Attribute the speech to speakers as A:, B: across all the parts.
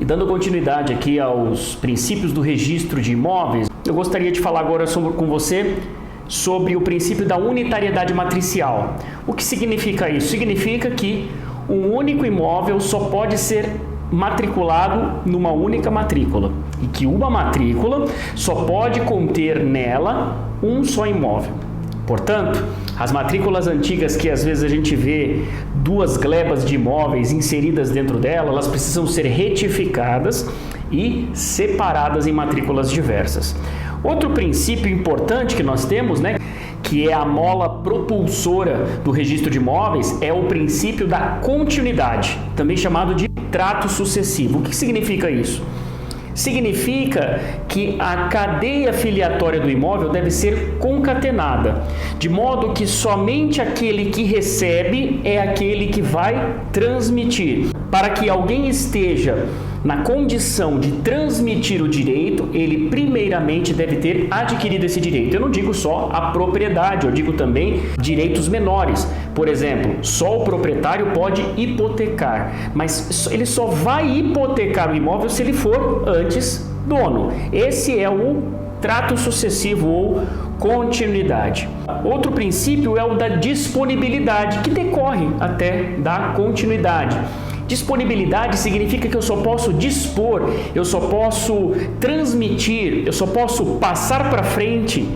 A: E dando continuidade aqui aos princípios do registro de imóveis, eu gostaria de falar agora com você sobre o princípio da unitariedade matricial. O que significa isso? Significa que um único imóvel só pode ser matriculado numa única matrícula e que uma matrícula só pode conter nela um só imóvel. Portanto, as matrículas antigas que às vezes a gente vê duas glebas de imóveis inseridas dentro dela, elas precisam ser retificadas e separadas em matrículas diversas. Outro princípio importante que nós temos, que é a mola propulsora do registro de imóveis, é o princípio da continuidade, também chamado de trato sucessivo. O que significa isso? Significa que a cadeia filiatória do imóvel deve ser concatenada, de modo que somente aquele que recebe é aquele que vai transmitir. Para que alguém esteja na condição de transmitir o direito, ele primeiramente deve ter adquirido esse direito. Eu não digo só a propriedade, eu digo também direitos menores. Por exemplo, só o proprietário pode hipotecar, mas ele só vai hipotecar o imóvel se ele for antes dono. Esse é o trato sucessivo ou continuidade. Outro princípio é o da disponibilidade, que decorre até da continuidade. Disponibilidade significa que eu só posso dispor, eu só posso transmitir, eu só posso passar para frente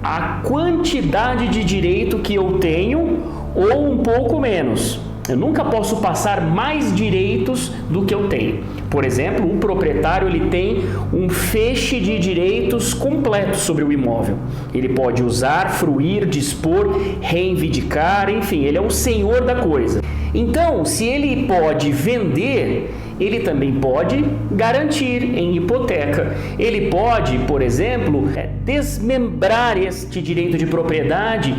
A: a quantidade de direito que eu tenho ou um pouco menos. Eu nunca posso passar mais direitos do que eu tenho. Por exemplo, o proprietário ele tem um feixe de direitos completos sobre o imóvel. Ele pode usar, fruir, dispor, reivindicar, enfim, ele é o senhor da coisa. Então, se ele pode vender, ele também pode garantir em hipoteca. Ele pode, por exemplo, desmembrar este direito de propriedade,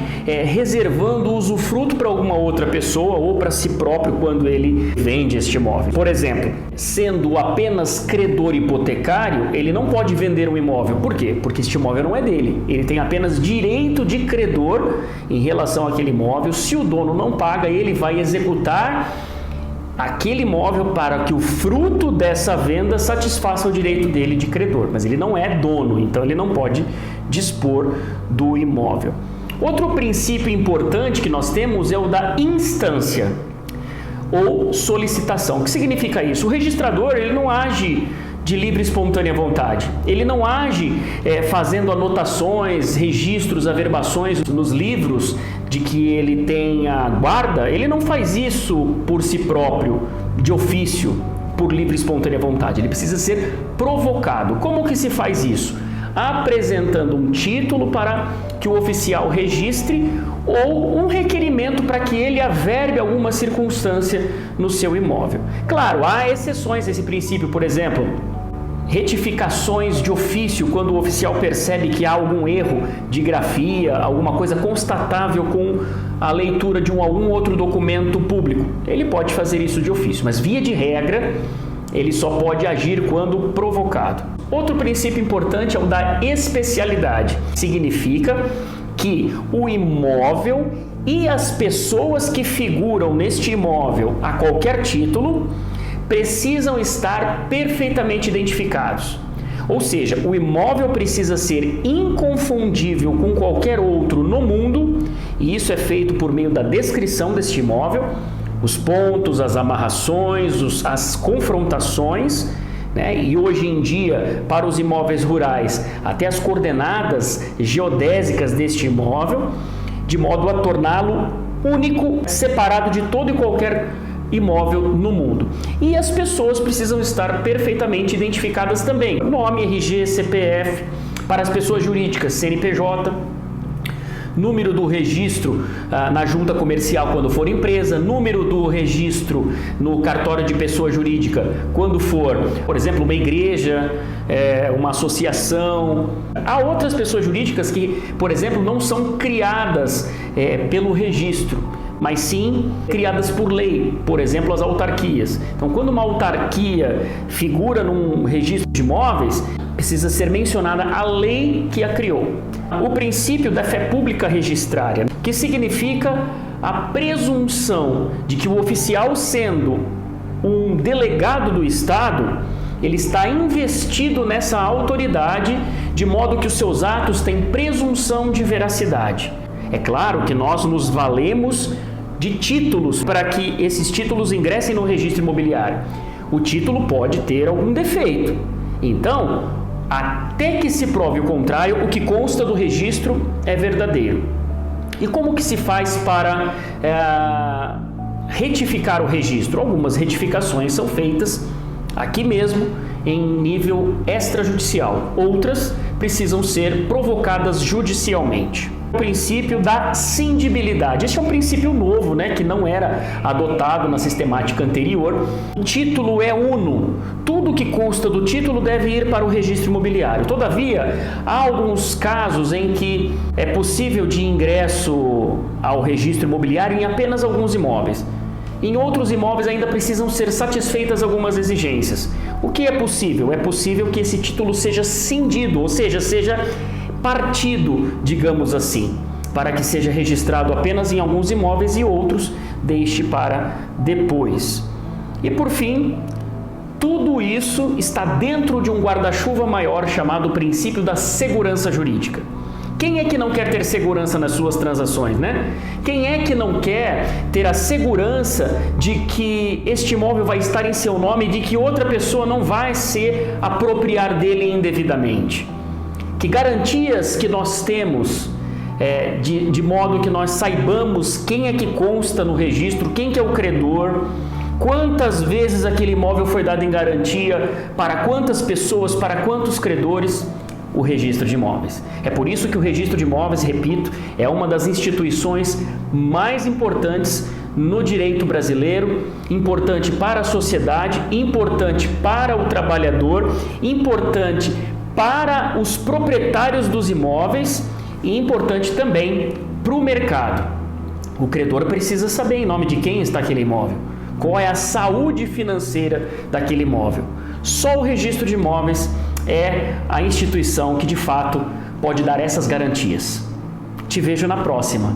A: reservando o usufruto para alguma outra pessoa ou para si próprio quando ele vende este imóvel. Por exemplo, sendo apenas credor hipotecário, ele não pode vender um imóvel. Por quê? Porque este imóvel não é dele. Ele tem apenas direito de credor em relação àquele imóvel. Se o dono não paga, ele vai executar aquele imóvel para que o fruto dessa venda satisfaça o direito dele de credor, mas ele não é dono, então ele não pode dispor do imóvel. Outro princípio importante que nós temos é o da instância ou solicitação. O que significa isso? O registrador ele não age de livre e espontânea vontade. Ele não age fazendo anotações, registros, averbações nos livros de que ele tem a guarda. Ele não faz isso por si próprio, de ofício, por livre e espontânea vontade. Ele precisa ser provocado. Como que se faz isso? Apresentando um título para que o oficial registre ou um requerimento para que ele averbe alguma circunstância no seu imóvel. Claro, há exceções a esse princípio, por exemplo, retificações de ofício, quando o oficial percebe que há algum erro de grafia, alguma coisa constatável com a leitura de algum outro documento público. Ele pode fazer isso de ofício, mas via de regra, ele só pode agir quando provocado. Outro princípio importante é o da especialidade. Significa que o imóvel e as pessoas que figuram neste imóvel a qualquer título precisam estar perfeitamente identificados. Ou seja, o imóvel precisa ser inconfundível com qualquer outro no mundo, e isso é feito por meio da descrição deste imóvel, os pontos, as amarrações, as confrontações, e hoje em dia, para os imóveis rurais, até as coordenadas geodésicas deste imóvel, de modo a torná-lo único, separado de todo e qualquer imóvel no mundo. E as pessoas precisam estar perfeitamente identificadas também. Nome, RG, CPF, para as pessoas jurídicas, CNPJ, número do registro na junta comercial quando for empresa, número do registro no cartório de pessoa jurídica quando for, por exemplo, uma igreja, uma associação. Há outras pessoas jurídicas que, por exemplo, não são criadas pelo registro, mas sim criadas por lei, por exemplo, as autarquias. Então, quando uma autarquia figura num registro de imóveis, precisa ser mencionada a lei que a criou. O princípio da fé pública registrária, que significa a presunção de que o oficial, sendo um delegado do Estado, ele está investido nessa autoridade, de modo que os seus atos têm presunção de veracidade. É claro que nós nos valemos de títulos para que esses títulos ingressem no registro imobiliário. O título pode ter algum defeito. Então, até que se prove o contrário, o que consta do registro é verdadeiro. E como que se faz para retificar o registro? Algumas retificações são feitas aqui mesmo, em nível extrajudicial. Outras precisam ser provocadas judicialmente. O princípio da cindibilidade. Este é um princípio novo, que não era adotado na sistemática anterior. O título é uno. Tudo que consta do título deve ir para o registro imobiliário. Todavia, há alguns casos em que é possível de ingresso ao registro imobiliário em apenas alguns imóveis. Em outros imóveis ainda precisam ser satisfeitas algumas exigências. O que é possível? É possível que esse título seja cindido, ou seja partido, digamos assim, para que seja registrado apenas em alguns imóveis e outros deixe para depois. E por fim, tudo isso está dentro de um guarda-chuva maior chamado princípio da segurança jurídica. Quem é que não quer ter segurança nas suas transações, Quem é que não quer ter a segurança de que este imóvel vai estar em seu nome e de que outra pessoa não vai se apropriar dele indevidamente? Que garantias que nós temos de modo que nós saibamos quem é que consta no registro, quem que é o credor, quantas vezes aquele imóvel foi dado em garantia, para quantas pessoas, para quantos credores? O registro de imóveis. É por isso que o registro de imóveis, repito, é uma das instituições mais importantes no direito brasileiro, importante para a sociedade, importante para o trabalhador, importante para os proprietários dos imóveis e importante também para o mercado. O credor precisa saber em nome de quem está aquele imóvel, qual é a saúde financeira daquele imóvel. Só o registro de imóveis é a instituição que de fato pode dar essas garantias. Te vejo na próxima.